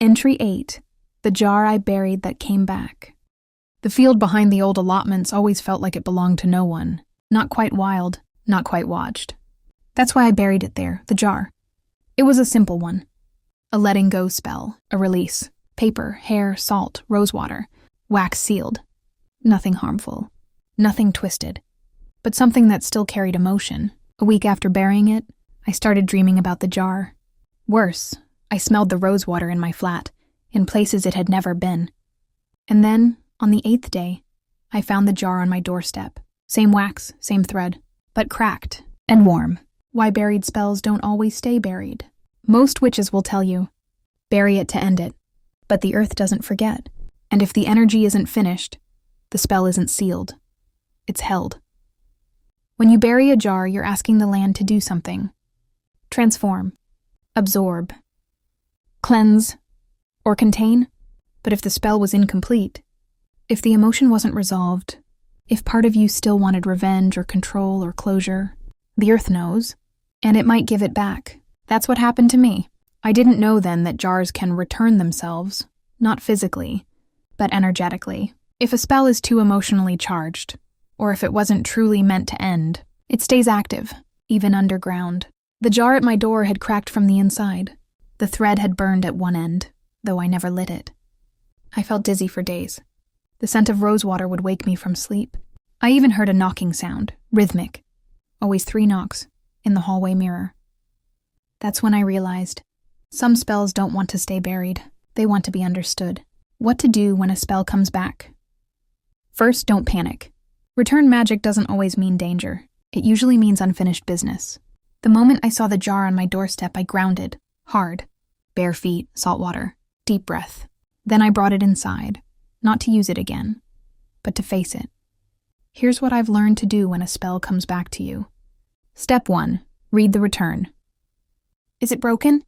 Entry 8. The jar I buried that came back. The field behind the old allotments always felt like it belonged to no one. Not quite wild, not quite watched. That's why I buried it there, the jar. It was a simple one. A letting go spell, a release. Paper, hair, salt, rosewater. Wax sealed. Nothing harmful. Nothing twisted. But something that still carried emotion. A week after burying it, I started dreaming about the jar. Worse, I smelled the rosewater in my flat, in places it had never been. And then, on the 8th day, I found the jar on my doorstep. Same wax, same thread, but cracked and warm. Why buried spells don't always stay buried. Most witches will tell you, bury it to end it. But the earth doesn't forget. And if the energy isn't finished, the spell isn't sealed. It's held. When you bury a jar, you're asking the land to do something. Transform. Absorb. Cleanse. Or contain. But if the spell was incomplete, if the emotion wasn't resolved, if part of you still wanted revenge or control or closure, the earth knows, and it might give it back. That's what happened to me. I didn't know then that jars can return themselves, not physically, but energetically. If a spell is too emotionally charged, or if it wasn't truly meant to end, it stays active, even underground. The jar at my door had cracked from the inside. The thread had burned at one end, though I never lit it. I felt dizzy for days. The scent of rosewater would wake me from sleep. I even heard a knocking sound, rhythmic. Always 3 knocks, in the hallway mirror. That's when I realized, some spells don't want to stay buried. They want to be understood. What to do when a spell comes back. First, don't panic. Return magic doesn't always mean danger. It usually means unfinished business. The moment I saw the jar on my doorstep, I grounded, hard. Bare feet, salt water, deep breath. Then I brought it inside, not to use it again, but to face it. Here's what I've learned to do when a spell comes back to you. Step 1. Read the return. Is it broken?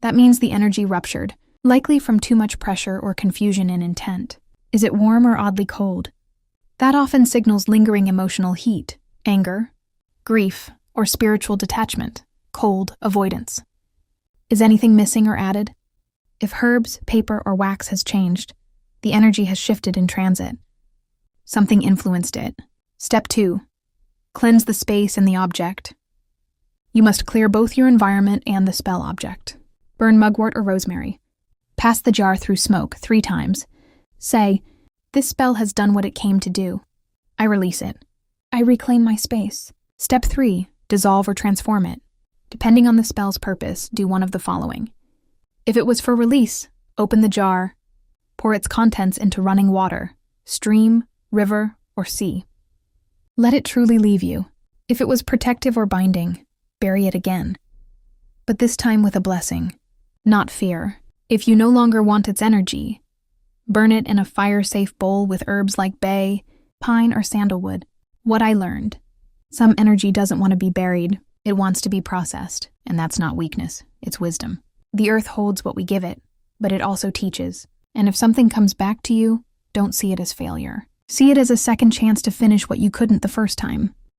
That means the energy ruptured, likely from too much pressure or confusion in intent. Is it warm or oddly cold? That often signals lingering emotional heat, anger, grief, or spiritual detachment, cold avoidance. Is anything missing or added? If herbs, paper, or wax has changed, the energy has shifted in transit. Something influenced it. Step 2. Cleanse the space and the object. You must clear both your environment and the spell object. Burn mugwort or rosemary. Pass the jar through smoke 3 times. Say, this spell has done what it came to do. I release it. I reclaim my space. Step 3. Dissolve or transform it. Depending on the spell's purpose, do one of the following. If it was for release, open the jar. Pour its contents into running water, stream, river, or sea. Let it truly leave you. If it was protective or binding, bury it again. But this time with a blessing, not fear. If you no longer want its energy, burn it in a fire-safe bowl with herbs like bay, pine, or sandalwood. What I learned. Some energy doesn't want to be buried. It wants to be processed, and that's not weakness, it's wisdom. The earth holds what we give it, but it also teaches. And if something comes back to you, don't see it as failure. See it as a second chance to finish what you couldn't the first time.